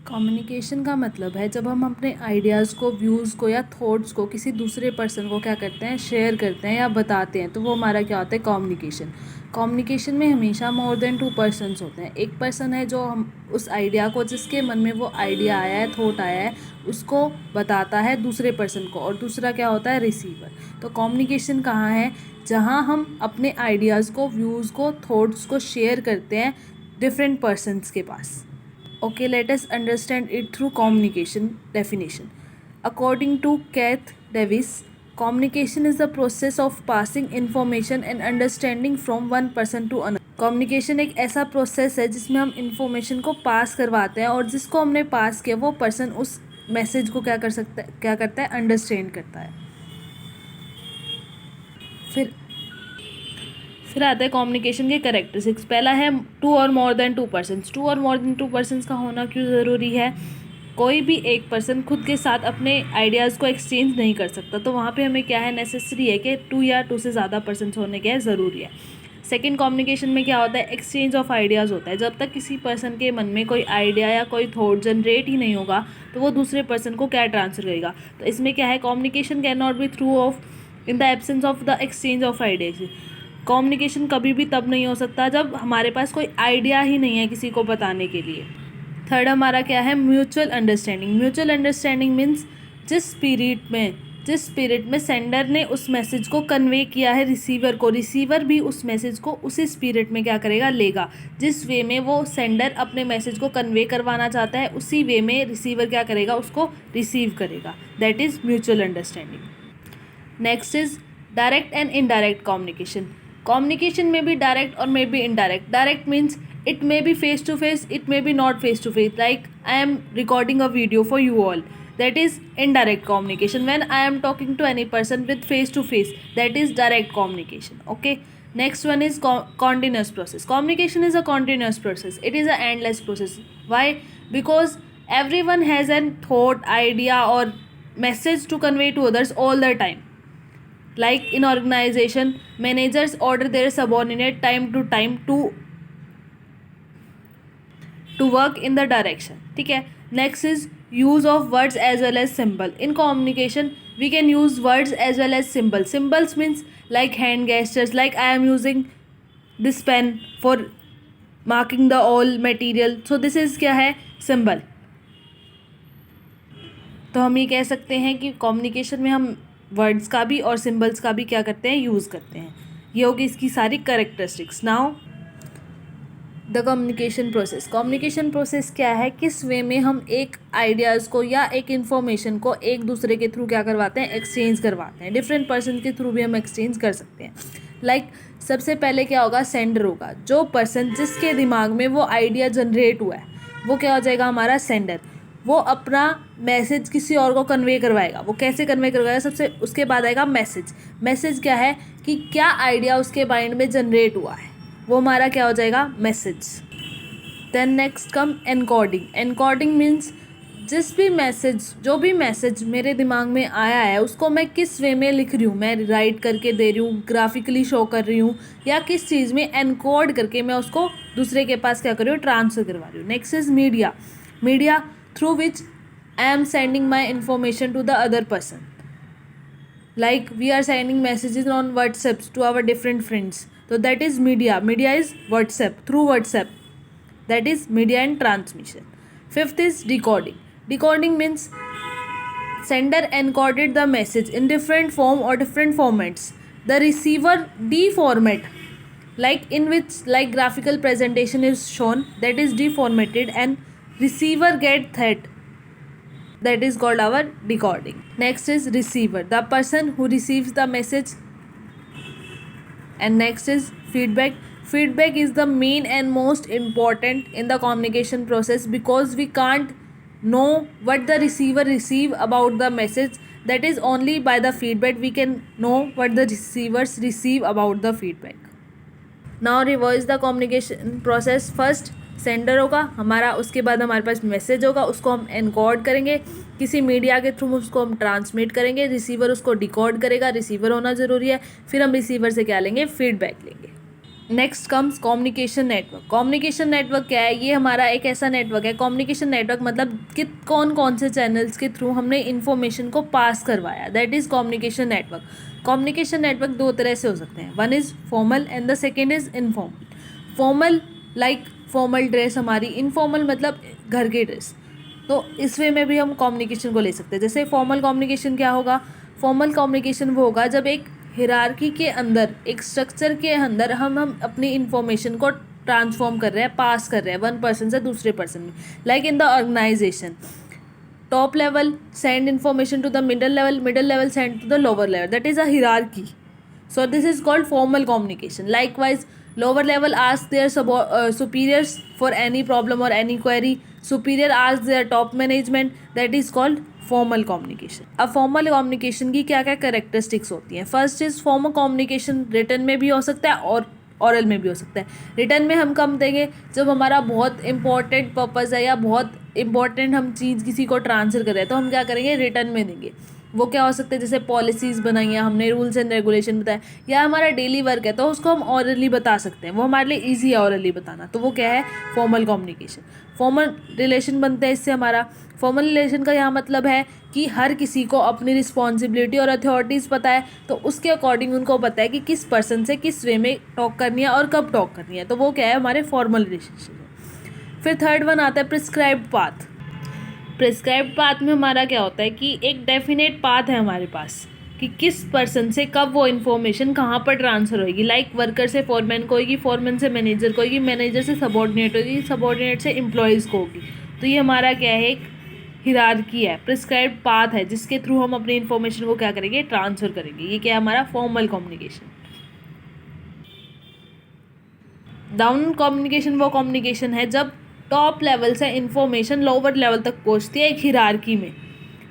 Communication का मतलब है जब हम अपने आइडियाज़ को, व्यूज़ को या थॉट्स को किसी दूसरे पर्सन को क्या करते हैं, शेयर करते हैं या बताते हैं, तो वो हमारा क्या होता है, कम्युनिकेशन। कम्युनिकेशन में हमेशा मोर देन टू पर्सन्स होते हैं। एक पर्सन है जो हम उस आइडिया को, जिसके मन में वो आइडिया आया है, थॉट आया है, उसको बताता है दूसरे पर्सन को, और दूसरा क्या होता है, रिसीवर। तो कम्युनिकेशन कहाँ है, जहाँ हम अपने आइडियाज़ को, व्यूज़ को, थॉट्स को शेयर करते हैं डिफरेंट पर्सन्स के पास। Okay, let us understand it through communication definition. According to Keith Davis, communication is the process of passing information and understanding from one person to another. Communication एक ऐसा process है जिसमें हम information को पास करवाते हैं, और जिसको हमने पास किया वो पर्सन उस मैसेज को क्या करता है, अंडरस्टैंड करता है। फिर आता है कम्युनिकेशन के कैरेक्टरिस्टिक्स। पहला है टू और more than two persons. Two और मोर देन टू पर्सन्स का होना क्यों ज़रूरी है? कोई भी एक पर्सन खुद के साथ अपने आइडियाज़ को एक्सचेंज नहीं कर सकता, तो वहाँ पे हमें क्या है, नेसेसरी है कि टू या टू से ज़्यादा पर्सन्स होने के ज़रूरी है। सेकंड, कम्युनिकेशन में क्या होता है, एक्सचेंज ऑफ आइडियाज़ होता है। जब तक किसी पर्सन के मन में कोई आइडिया या कोई थॉट जनरेट ही नहीं होगा, तो वो दूसरे पर्सन को क्या ट्रांसफर करेगा। तो इसमें क्या है, communication can not be through of in the absence of the exchange of ideas. Communication कभी भी तब नहीं हो सकता जब हमारे पास कोई आइडिया ही नहीं है किसी को बताने के लिए। थर्ड हमारा क्या है, mutual understanding. Mutual understanding means जिस स्पिरिट में सेंडर ने उस मैसेज को कन्वे किया है रिसीवर को, रिसीवर भी उस मैसेज को उसी स्पिरिट में क्या करेगा, लेगा। जिस वे में वो सेंडर अपने मैसेज को कन्वे करवाना चाहता है, उसी वे में रिसीवर क्या करेगा, उसको रिसीव करेगा। That is mutual understanding. Next is direct and indirect communication. Communication में भी डायरेक्ट और may be indirect. Direct means it may be face to face, it may be not face to face, like I am recording a video for you all. That is indirect communication. When I am talking to any person with face to face, that is direct communication. Okay, next one is continuous process. Communication is a continuous process. It is an endless process. Why? Because everyone has a thought, idea or message to convey to others all the time. Like in organization, managers order their subordinate time to time to work in the direction. ठीक है. Next is use of words as well as symbol. In communication we can use words as well as symbol. Symbols means like hand gestures, like I am using this pen for marking the all material. So this is क्या है, symbol. तो हम ये कह सकते हैं कि communication में हम वर्ड्स का भी और सिम्बल्स का भी क्या करते हैं, यूज़ करते हैं। ये होगी इसकी सारी characteristics. Now the communication process. Communication process क्या है, किस वे में हम एक आइडियाज़ को या एक इन्फॉर्मेशन को एक दूसरे के थ्रू क्या करवाते हैं, एक्सचेंज करवाते हैं। डिफरेंट पर्सन के थ्रू भी हम एक्सचेंज कर सकते हैं। लाइक सबसे पहले क्या होगा, सेंडर होगा। जो पर्सन जिसके दिमाग में वो आइडिया जनरेट हुआ है, वो क्या हो जाएगा, हमारा सेंडर। वो अपना मैसेज किसी और को कन्वे करवाएगा। वो कैसे कन्वे करवाएगा, सबसे उसके बाद आएगा मैसेज। मैसेज क्या है कि क्या आइडिया उसके माइंड में जनरेट हुआ है, वो हमारा क्या हो जाएगा, message. Then next come encoding. Encoding means जो भी मैसेज मेरे दिमाग में आया है, उसको मैं किस वे में लिख रही हूँ, मैं राइट करके दे रही हूँ, ग्राफिकली शो कर रही हूँ, या किस चीज़ में एनकोड करके मैं उसको दूसरे के पास क्या कर रही हूँ, ट्रांसफर करवा रही हूँ। Next is media. Media through which I am sending my information to the other person. Like we are sending messages on WhatsApp to our different friends. So that is media. Media is WhatsApp, through WhatsApp. That is media and transmission. Fifth is decoding. Decoding means sender encoded the message in different form or different formats. The receiver deformat, like in which like graphical presentation is shown, that is deformatted, and receiver get that is called our decoding. Next is receiver, the person who receives the message. And next is feedback. Feedback is the main and most important in the communication process, because we can't know what the receiver receive about the message. That is only by the feedback we can know what the receivers receive about the feedback. Now revise the communication process. First sender होगा हमारा, उसके बाद हमारे पास message होगा, उसको हम encode करेंगे, किसी मीडिया के थ्रू उसको हम ट्रांसमिट करेंगे, रिसीवर उसको डिकोड करेगा, रिसीवर होना ज़रूरी है। फिर हम रिसीवर से क्या लेंगे, फीडबैक लेंगे। Next comes communication network. Communication network क्या है? ये हमारा एक ऐसा नेटवर्क है। कम्युनिकेशन नेटवर्क मतलब कि कौन कौन से चैनल्स के थ्रू हमने इन्फॉर्मेशन को पास करवाया, that is communication network. Communication network दो तरह से हो सकते हैं, one is formal and the second is informal. Formal like formal dress हमारी, इनफॉर्मल मतलब घर की ड्रेस। तो इस वे में भी हम कम्युनिकेशन को ले सकते हैं। जैसे फॉर्मल कम्युनिकेशन क्या होगा? फॉर्मल कम्युनिकेशन वो होगा जब एक हिरार्की के अंदर, एक स्ट्रक्चर के अंदर हम अपनी इंफॉर्मेशन को ट्रांसफॉर्म कर रहे हैं, पास कर रहे हैं वन पर्सन से दूसरे पर्सन में। Like in the organisation, top level send information to the middle level send to the lower level, that is a hierarchy. So this is called formal communication. Likewise, lower level asks their superiors for any problem or any query. Superior asks their top management. That is called formal communication. अब formal communication की क्या क्या characteristics होती हैं? First is formal communication written में भी हो सकता है और oral में भी हो सकता है. Written में हम कब देंगे? जब हमारा बहुत important purpose है या बहुत important हम चीज़ किसी को ट्रांसफर कर रहे हैं, तो हम क्या करेंगे? रिटर्न में देंगे. वो क्या हो सकता है? जैसे पॉलिसीज़ बनाई हैं हमने, रूल्स एंड रेगुलेशन बताए, या हमारा डेली वर्क है तो उसको हम ऑरली बता सकते हैं, वो हमारे लिए ईजी है ऑरली बताना, तो वो क्या है? Formal communication. फॉर्मल रिलेशन बनते हैं इससे हमारा. फॉर्मल रिलेशन का यहाँ मतलब है कि हर किसी को अपनी रिस्पॉन्सिबिलिटी और अथॉरिटीज़ पता है, तो उसके अकॉर्डिंग उनको पता है कि किस पर्सन से किस वे में टॉक करनी है और कब टॉक करनी है, तो वो क्या है? हमारे फॉर्मल रिलेशनशिप है. फिर थर्ड वन आता है प्रिस्क्राइब्ड पाथ. प्रिस्क्राइब्ड पाथ में हमारा क्या होता है कि एक डेफिनेट पाथ है हमारे पास कि किस पर्सन से कब वो इन्फॉर्मेशन कहाँ पर ट्रांसफ़र होगी. लाइक वर्कर से फॉरमैन को होगी, फॉरमैन से मैनेजर को होगी, मैनेजर से सबॉर्डिनेट होगी, सबॉर्डिनेट से एम्प्लॉयज़ को होगी. तो ये हमारा क्या है? एक हिरार्की है, प्रिस्क्राइब्ड पाथ है जिसके थ्रू हम अपनी इन्फॉर्मेशन को क्या करेंगे? ट्रांसफ़र करेंगे. ये क्या है? हमारा फॉर्मल कम्युनिकेशन. डाउन कम्युनिकेशन वो कम्युनिकेशन है जब टॉप लेवल से इन्फॉर्मेशन लोअर लेवल तक पहुंचती है एक हिरार्की में.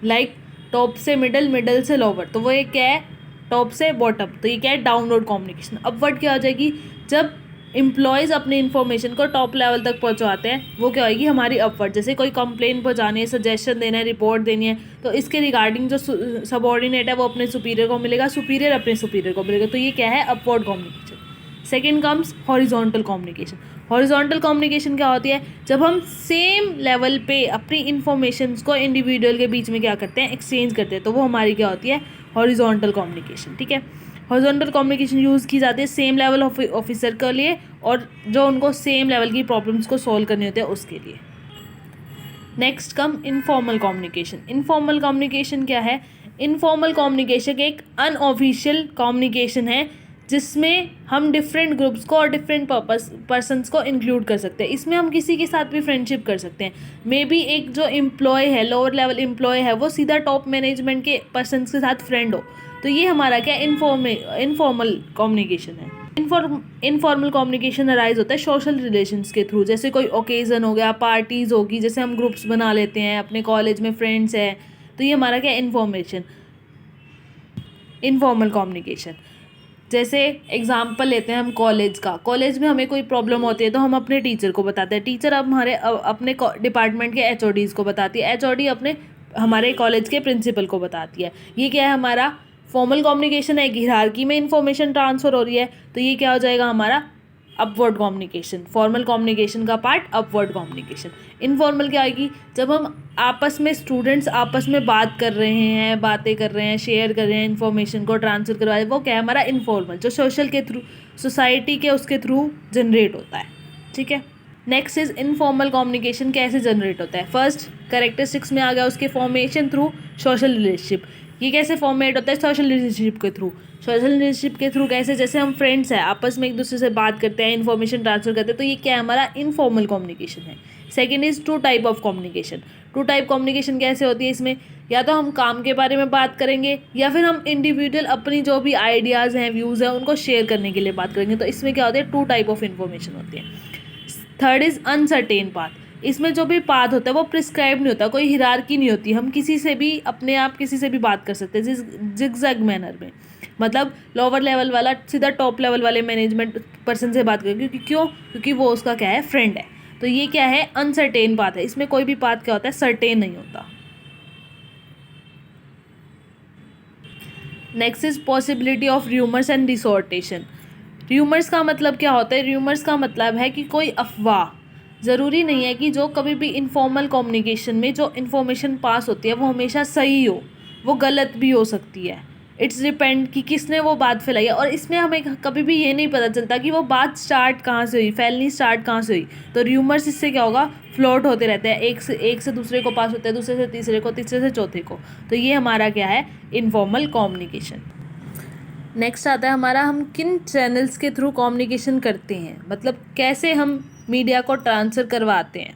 लाइक टॉप से मिडल, मिडल से लोअर, तो वो ये क्या है? टॉप से बॉटम. तो ये क्या है? Downward communication. अपवर्ड क्या हो जाएगी? जब एम्प्लॉयज़ अपनी इन्फॉर्मेशन को टॉप लेवल तक पहुंचाते हैं, वो क्या होगी? हमारी अपवर्ड. जैसे कोई कंप्लेन पहुंचानी है, सजेशन देना है, रिपोर्ट देनी है, तो इसके रिगार्डिंग जो सबॉर्डिनेट है वो अपने सुपीरियर को मिलेगा, सुपीरियर अपने सुपीरियर को मिलेगा. तो ये क्या है? Upward communication. Second comes horizontal communication. Horizontal communication क्या होती है? जब हम सेम लेवल पे अपनी इन्फॉर्मेशंस को इंडिविजुअल के बीच में क्या करते हैं? एक्सचेंज करते हैं, तो वो हमारी क्या होती है? Horizontal communication. ठीक है. हॉरिजॉन्टल कम्युनिकेशन यूज़ की जाती है सेम लेवल ऑफिसर के लिए और जो उनको सेम लेवल की प्रॉब्लम्स को सॉल्व करनी होती है उसके लिए. Next come informal communication. Informal communication क्या है? इनफॉर्मल कम्युनिकेशन एक अनऑफिशियल कम्युनिकेशन है जिसमें हम डिफरेंट ग्रुप्स को और डिफरेंट पर्सनस को इंक्लूड कर सकते हैं. इसमें हम किसी के साथ भी फ्रेंडशिप कर सकते हैं. मे बी एक जो एम्प्लॉय है, लोअर लेवल एम्प्लॉय है, वो सीधा टॉप मैनेजमेंट के पर्सनस के साथ फ्रेंड हो, तो ये हमारा क्या? इनफॉर्मल कम्युनिकेशन है. इनफॉर्मल कम्युनिकेशन अराइज होता है सोशल रिलेशंस के थ्रू. जैसे कोई ओकेज़न हो गया, पार्टीज़ होगी, जैसे हम ग्रुप्स बना लेते हैं अपने कॉलेज में, फ्रेंड्स हैं, तो ये हमारा क्या? Informal communication. जैसे एग्जाम्पल लेते हैं हम कॉलेज का. कॉलेज में हमें कोई प्रॉब्लम होती है तो हम अपने टीचर को बताते हैं, टीचर अब हमारे अपने डिपार्टमेंट के एचओडीज़ को बताती है, एचओडी अपने हमारे कॉलेज के प्रिंसिपल को बताती है. ये क्या है? हमारा फॉर्मल कम्युनिकेशन है, हिरार्की में इंफॉर्मेशन ट्रांसफ़र हो रही है, तो ये क्या हो जाएगा? हमारा अपवर्ड कम्युनिकेशन. फॉर्मल कम्युनिकेशन का पार्ट अपवर्ड कम्युनिकेशन. इनफॉर्मल क्या आएगी? जब हम आपस में स्टूडेंट्स आपस में बात कर रहे हैं, बातें कर रहे हैं, शेयर कर रहे हैं, इन्फॉर्मेशन को ट्रांसफ़र करवा रहे हैं, वो क्या है? हमारा इनफॉर्मल, जो सोशल के थ्रू, सोसाइटी के उसके थ्रू जनरेट होता है. ठीक है. Next is informal communication. कैसे जनरेट होता है? फर्स्ट कैरेक्टरिस्टिक्स में आ गया उसके फॉर्मेशन थ्रू सोशल रिलेशनशिप. ये कैसे फॉर्मेट होता है? सोशल रिलेशनशिप के थ्रू. सोशल रिलेशनशिप के थ्रू कैसे? जैसे हम फ्रेंड्स हैं, आपस में एक दूसरे से बात करते हैं, इन्फॉर्मेशन ट्रांसफर करते हैं, तो ये क्या है? हमारा इनफॉर्मल कम्युनिकेशन है. Second is two type of communication. Two type communication कैसे होती है? इसमें या तो हम काम के बारे में बात करेंगे या फिर हम इंडिविजुअल अपनी जो भी आइडियाज़ हैं, व्यूज़ हैं, उनको शेयर करने के लिए बात करेंगे. तो इसमें क्या होता है? टू टाइप ऑफ इन्फॉर्मेशन होती है. Third is uncertain path. इसमें जो भी पाथ होता है वो प्रिस्क्राइब नहीं होता, कोई हिरार्की नहीं होती, हम किसी से भी अपने आप किसी से भी बात कर सकते हैं जिगजैग मैनर में. मतलब लोअर लेवल वाला सीधा टॉप लेवल वाले मैनेजमेंट पर्सन से बात करें, क्योंकि वो उसका क्या है? फ्रेंड है. तो ये क्या है? अनसर्टेन पाथ है. इसमें कोई भी पाथ क्या होता है? सर्टेन नहीं होता. Next is possibility of rumours and distortion. Rumours का मतलब क्या होता है? र्यूमर्स का मतलब है कि कोई अफवाह, ज़रूरी नहीं है कि जो कभी भी इनफॉर्मल कम्युनिकेशन में जो इन्फॉर्मेशन पास होती है वो हमेशा सही हो, वो गलत भी हो सकती है। इट्स डिपेंड कि किसने वो बात फैलाई है, और इसमें हमें कभी भी ये नहीं पता चलता कि वो बात स्टार्ट कहाँ से हुई, फैलनी स्टार्ट कहाँ से हुई। तो र्यूमर्स इससे क्या होगा, फ्लोट होते रहते हैं, एक से दूसरे को पास होते हैं, दूसरे से तीसरे को, तीसरे से चौथे को। तो ये हमारा क्या है, इनफॉर्मल कम्युनिकेशन। नेक्स्ट आता है हमारा, हम किन चैनल्स के थ्रू कम्युनिकेशन करते हैं, मतलब कैसे हम मीडिया को ट्रांसफ़र करवाते हैं।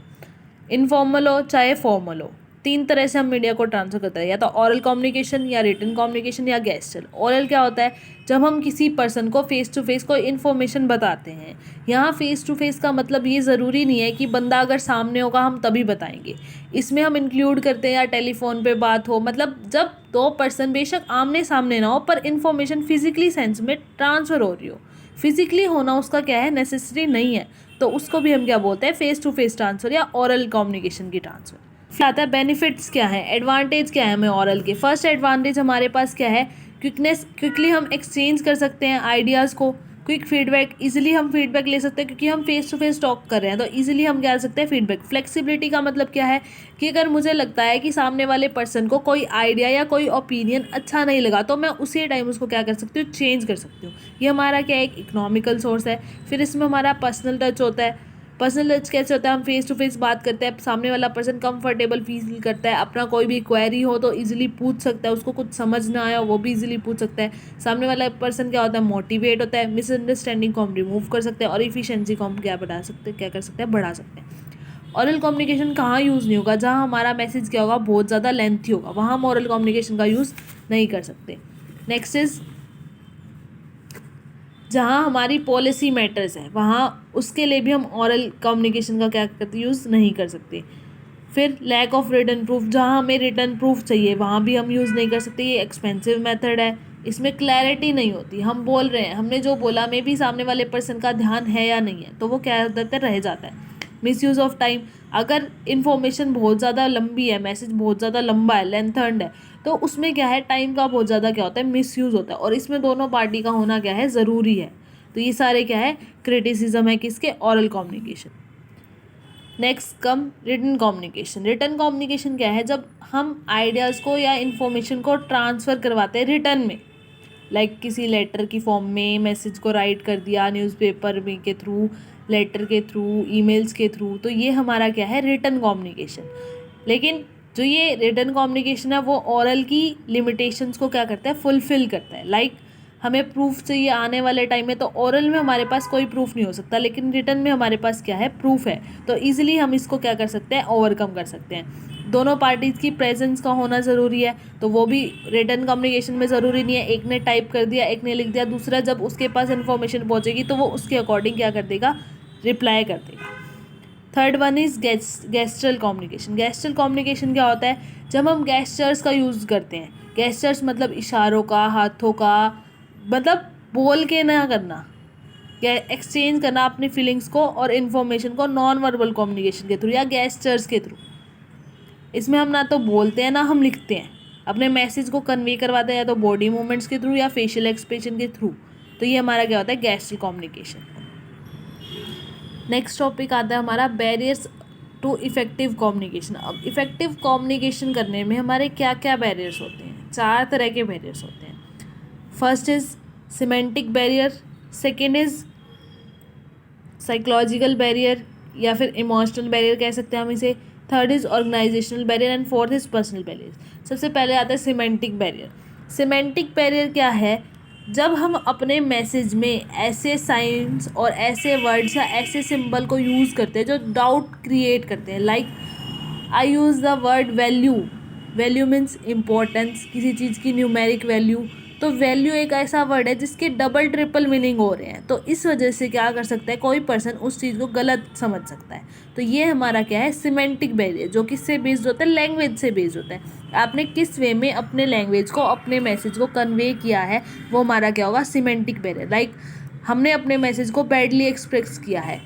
इनफॉर्मल हो चाहे फॉर्मल हो, 3 तरह से हम मीडिया को ट्रांसफ़र करते हैं, या तो ऑरल कम्युनिकेशन, या रिटन कम्युनिकेशन, या गेस्चर। ऑरल क्या होता है, जब हम किसी पर्सन को फेस टू फेस कोई इन्फॉर्मेशन बताते हैं। यहाँ फेस टू फेस का मतलब ये ज़रूरी नहीं है कि बंदा अगर सामने होगा हम तभी बताएंगे, इसमें हम इंक्लूड करते हैं या टेलीफोन पे बात हो, मतलब जब 2 पर्सन बेशक आमने सामने ना हो पर इन्फॉर्मेशन फिजिकली सेंस में ट्रांसफ़र हो रही हो। फिजिकली होना उसका क्या है, नेसेसरी नहीं है, तो उसको भी हम क्या बोलते हैं, फेस टू फेस ट्रांसफ़र या ओरल कम्युनिकेशन की ट्रांसफ़र। फिर आता है बेनिफिट्स क्या है, एडवांटेज क्या है हमें ओरल के। फर्स्ट एडवांटेज हमारे पास क्या है, क्विकनेस, क्विकली हम एक्सचेंज कर सकते हैं आइडियाज़ को। क्विक फीडबैक, इजीली हम फीडबैक ले सकते हैं क्योंकि हम फेस टू फेस टॉक कर रहे हैं, तो इजीली हम क्या कर सकते हैं, फीडबैक। फ्लेक्सिबिलिटी का मतलब क्या है कि अगर मुझे लगता है कि सामने वाले पर्सन को कोई आइडिया या कोई ओपिनियन अच्छा नहीं लगा तो मैं उसी टाइम उसको क्या कर सकती हूँ, चेंज कर सकती हूँ। ये हमारा क्या है, एक इकोनॉमिकल सोर्स है। फिर इसमें हमारा पर्सनल टच होता है। पर्सनल टच कैसे होता है, हम फेस टू फेस बात करते हैं, सामने वाला पर्सन कंफर्टेबल फील करता है, अपना कोई भी क्वेरी हो तो इजीली पूछ सकता है, उसको कुछ समझ ना आया वो भी इजीली पूछ सकता है। सामने वाला पर्सन क्या होता है, मोटिवेट होता है, मिसअंडरस्टैंडिंग को हम रिमूव कर सकते हैं, और इफिशिएंसी को हम क्या बढ़ा सकते हैं, क्या कर सकते हैं, बढ़ा सकते हैं। ओरल कम्युनिकेशन कहाँ यूज़ नहीं होगा, जहाँ हमारा मैसेज क्या होगा, बहुत ज़्यादा लेंथी होगा, वहाँ हम ओरल कम्युनिकेशन का यूज़ नहीं कर सकते। नेक्स्ट इज़, जहाँ हमारी पॉलिसी मैटर्स है वहाँ उसके लिए भी हम ओरल कम्युनिकेशन का क्या करते, यूज़ नहीं कर सकते। फिर लैक ऑफ रिटन प्रूफ, जहाँ हमें रिटन प्रूफ चाहिए वहाँ भी हम यूज़ नहीं कर सकते, ये एक्सपेंसिव मेथड है, इसमें क्लैरिटी नहीं होती। हम बोल रहे हैं, हमने जो बोला में भी सामने वाले पर्सन का ध्यान है या नहीं है, तो वो क्या होता है, रह जाता है। मिस यूज़ ऑफ टाइम, अगर इन्फॉर्मेशन बहुत ज़्यादा लंबी है, मैसेज बहुत ज़्यादा लंबा है, लेंथर्ड है, तो उसमें क्या है, टाइम का बहुत ज़्यादा क्या होता है, मिस यूज़ होता है, और इसमें दोनों पार्टी का होना क्या है, ज़रूरी है। तो ये सारे क्या है, क्रिटिसिज्म है किसके, oral communication. Next come written communication. Written communication क्या है, जब हम आइडियाज़ को या इन्फॉर्मेशन को ट्रांसफ़र करवाते हैं रिटन में, लाइक किसी लेटर की फॉर्म में मैसेज को राइट कर दिया, न्यूज़पेपर में के थ्रू, लेटर के थ्रू, ईमेल्स के थ्रू, तो ये हमारा क्या है, रिटन कम्युनिकेशन। लेकिन जो ये रिटन कम्युनिकेशन है वो ओरल की लिमिटेशंस को क्या करता है, फुलफ़िल करता है। लाइक हमें प्रूफ चाहिए आने वाले टाइम में, तो ओरल में हमारे पास कोई प्रूफ नहीं हो सकता, लेकिन रिटन में हमारे पास क्या है, प्रूफ है, तो ईजिली हम इसको क्या कर सकते हैं, ओवरकम कर सकते हैं। दोनों पार्टीज़ की प्रेजेंस का होना ज़रूरी है, तो वो भी रिटन कम्युनिकेशन में ज़रूरी नहीं है। एक ने टाइप कर दिया, एक ने लिख दिया, दूसरा जब उसके पास इन्फॉर्मेशन पहुँचेगी तो वो उसके अकॉर्डिंग क्या कर देगा, रिप्लाई कर देगा। थर्ड वन इज़ गेस्चरल कम्युनिकेशन। गेस्चरल कम्युनिकेशन क्या होता है, जब हम गेस्चर्स का यूज़ करते हैं। गेस्चर्स मतलब इशारों का, हाथों का, मतलब बोल के ना करना, एक्सचेंज करना अपनी फीलिंग्स को और इन्फॉर्मेशन को नॉन वर्बल कम्युनिकेशन के थ्रू या गेस्चर्स के थ्रू। इसमें हम ना तो बोलते हैं ना हम लिखते हैं, अपने मैसेज को कन्वे करवाते हैं या तो बॉडी मूवमेंट्स के थ्रू या फेशियल एक्सप्रेशन के थ्रू। तो ये हमारा क्या होता है, गेस्चरल कम्युनिकेशन। नेक्स्ट टॉपिक आता है हमारा बैरियर्स टू इफ़ेक्टिव कम्युनिकेशन। अब इफ़ेक्टिव कम्युनिकेशन करने में हमारे क्या क्या बैरियर्स होते हैं, 4 तरह के बैरियर्स होते हैं। First is semantic barrier, second is psychological barrier या फिर इमोशनल बैरियर कह सकते हैं हम इसे, third is organisational barrier and fourth is personal barrier. सबसे पहले आता है सिमेंटिक बैरियर। सिमेंटिक बैरियर क्या है, जब हम अपने मैसेज में ऐसे साइंस और ऐसे वर्ड्स या ऐसे सिंबल को यूज़ करते हैं जो डाउट क्रिएट करते हैं। Like I use the word value, value means importance, किसी चीज़ की न्यूमेरिक वैल्यू, तो वैल्यू एक ऐसा वर्ड है जिसके डबल ट्रिपल मीनिंग हो रहे हैं, तो इस वजह से क्या कर सकता है, कोई पर्सन उस चीज़ को गलत समझ सकता है। तो ये हमारा क्या है, सिमेंटिक बैरियर, जो किससे बेस्ड होता है, लैंग्वेज से बेस्ड होता है। आपने किस वे में अपने लैंग्वेज को, अपने मैसेज को कन्वे किया है, वो हमारा क्या होगा, सिमेंटिक बैरियर। लाइक हमने अपने मैसेज को बैडली एक्सप्रेस किया है,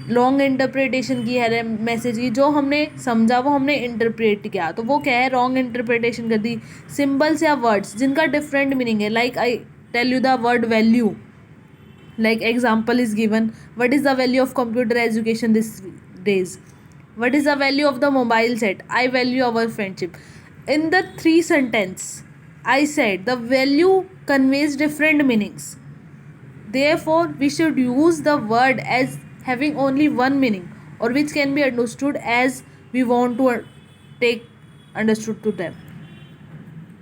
लॉन्ग इंटरप्रिटेशन की है मैसेज की, जो हमने समझा वो हमने इंटरप्रेट किया, तो वो क्या है, रॉन्ग इंटरप्रिटेशन कर दी। सिंबल्स या वर्ड्स जिनका डिफरेंट मीनिंग है, like I tell you the word value, Like example is given, what is the value of computer education these days? What is the value of the mobile set? I value our friendship. In the three sentence I said the value conveys different meanings. Therefore we should use the word as having only one meaning, or which can be understood as we want to take understood to them.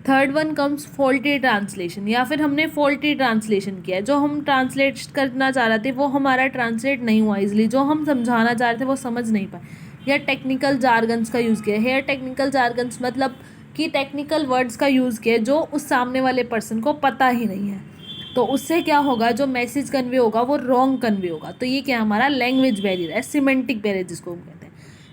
Third one comes faulty translation, या फिर हमने faulty translation किया है। जो हम translate करना चाह रहे थे वो हमारा ट्रांसलेट नहीं हुआ इजली, जो हम समझाना चाह रहे थे वो समझ नहीं पाए, या टेक्निकल जार्गन्स का यूज़ किया। हेयर टेक्निकल जार्गन्स मतलब कि टेक्निकल वर्ड्स का यूज़ किया जो उस सामने वाले पर्सन को पता ही नहीं है, तो उससे क्या होगा, जो मैसेज कन्वे होगा वो रॉन्ग कन्वे होगा। तो ये क्या हमारा लैंग्वेज बैरियर है, सिमेंटिक बैरियर जिसको हम कहते हैं।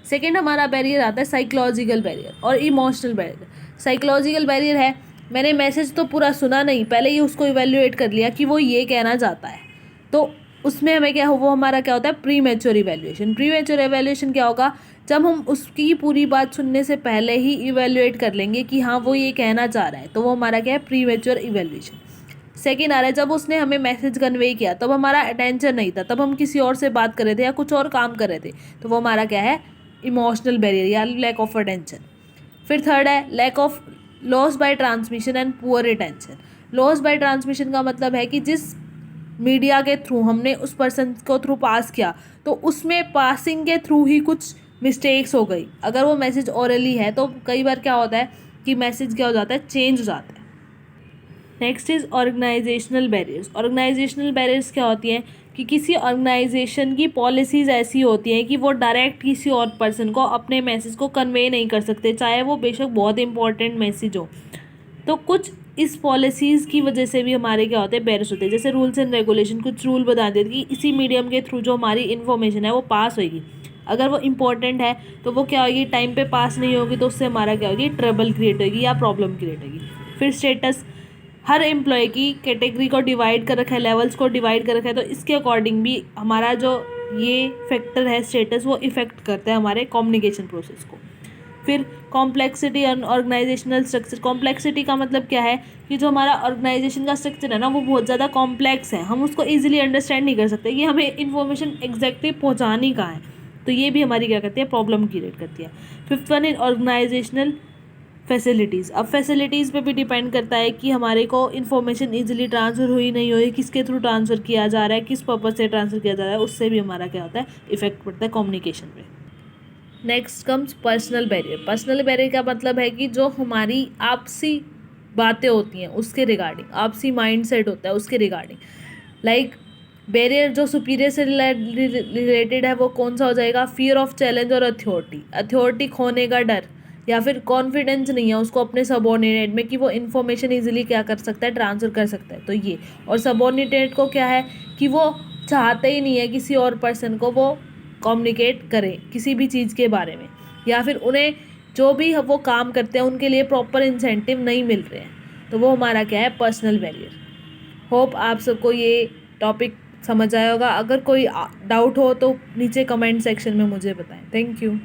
सेकेंड हमारा बैरियर आता है साइकोलॉजिकल बैरियर और इमोशनल बैरियर। साइकोलॉजिकल बैरियर है, मैंने मैसेज तो पूरा सुना नहीं, पहले ही उसको इवेल्युएट कर लिया कि वो ये कहना चाहता है, तो उसमें हमें क्या हो, वो हमारा क्या होता है, pre mature evaluation. Pre mature evaluation क्या होगा, जब हम उसकी पूरी बात सुनने से पहले ही इवेल्युएट कर लेंगे कि हाँ वो ये कहना चाह रहा है, तो वो हमारा क्या है, प्री मैच्योर इवेल्युएशन। सेकेंड आ रहा है, जब उसने हमें मैसेज कन्वे किया तब हमारा अटेंशन नहीं था, तब हम किसी और से बात कर रहे थे या कुछ और काम कर रहे थे, तो वो हमारा क्या है, इमोशनल बैरियर या लैक ऑफ अटेंशन। फिर थर्ड है lack of loss by transmission and poor retention. Loss by transmission का मतलब है कि जिस मीडिया के थ्रू हमने उस पर्सन को थ्रू पास किया, तो उसमें पासिंग के थ्रू ही कुछ मिस्टेक्स हो गई। अगर वो मैसेज ओरली है तो कई बार क्या होता है कि मैसेज क्या हो जाता है, चेंज हो जाता है। Next is organisational barriers. Organisational barriers क्या होती हैं कि किसी ऑर्गेनाइजेशन की पॉलिसीज़ ऐसी होती हैं कि वो डायरेक्ट किसी और पर्सन को अपने मैसेज को कन्वे नहीं कर सकते, चाहे वो बेशक बहुत इंपॉर्टेंट मैसेज हो। तो कुछ इस पॉलिसीज़ की वजह से भी हमारे क्या होते हैं, बैरियर्स होते हैं। जैसे रूल्स एंड रेगुलेशन, कुछ रूल बता देते कि इसी मीडियम के थ्रू जो हमारी इन्फॉर्मेशन है वो पास होगी। अगर वो इम्पॉर्टेंट है तो वो क्या होगी, टाइम पे पास नहीं होगी, तो उससे हमारा क्या होगी, ट्रबल क्रिएट होगी या प्रॉब्लम क्रिएट होगी। फिर स्टेटस, हर एम्प्लॉय की कैटेगरी को डिवाइड कर रखा है, लेवल्स को डिवाइड कर रखा है, तो इसके अकॉर्डिंग भी हमारा जो ये फैक्टर है स्टेटस, वो इफ़ेक्ट करता है हमारे कम्युनिकेशन प्रोसेस को। फिर complexity and organisational structure. Complexity का मतलब क्या है कि जो हमारा ऑर्गेनाइजेशन का स्ट्रक्चर है ना, वो बहुत ज़्यादा कॉम्प्लेक्स है, हम उसको ईजिली अंडरस्टैंड नहीं कर सकते कि हमें इन्फॉर्मेशन एग्जैक्टली पहुँचानी कहाँ है, तो ये भी हमारी क्या करती है, प्रॉब्लम क्रिएट करती है। Fifth one in organisational facilities. अब फैसिलिटीज़ पे भी डिपेंड करता है कि हमारे को इन्फॉर्मेशन इजीली ट्रांसफ़र हुई नहीं हुई, किसके थ्रू ट्रांसफ़र किया जा रहा है, किस पर्पज़ से ट्रांसफ़र किया जा रहा है, उससे भी हमारा क्या होता है, इफेक्ट पड़ता है कम्युनिकेशन पे। Next comes personal barrier. Personal barrier का मतलब है कि जो हमारी आपसी बातें होती हैं उसके रिगार्डिंग, आपसी माइंडसेट होता है उसके रिगार्डिंग। लाइक बैरियर जो सुपीरियर से रिलेटेड है वो कौन सा हो जाएगा, फियर ऑफ चैलेंज और अथॉरिटी। अथॉरिटी खोने का डर, या फिर कॉन्फिडेंस नहीं है उसको अपने सबॉर्डिनेट में कि वो इन्फॉर्मेशन इजीली क्या कर सकता है, ट्रांसफ़र कर सकता है, तो ये। और सबॉर्डिनेट को क्या है कि वो चाहते ही नहीं है किसी और पर्सन को वो कम्युनिकेट करें किसी भी चीज़ के बारे में, या फिर उन्हें जो भी वो काम करते हैं उनके लिए प्रॉपर इंसेंटिव नहीं मिल रहे हैं, तो वो हमारा क्या है, पर्सनल बैरियर। होप आप सबको ये टॉपिक समझ आया होगा। अगर कोई डाउट हो तो नीचे कमेंट सेक्शन में मुझे बताएं। Thank you.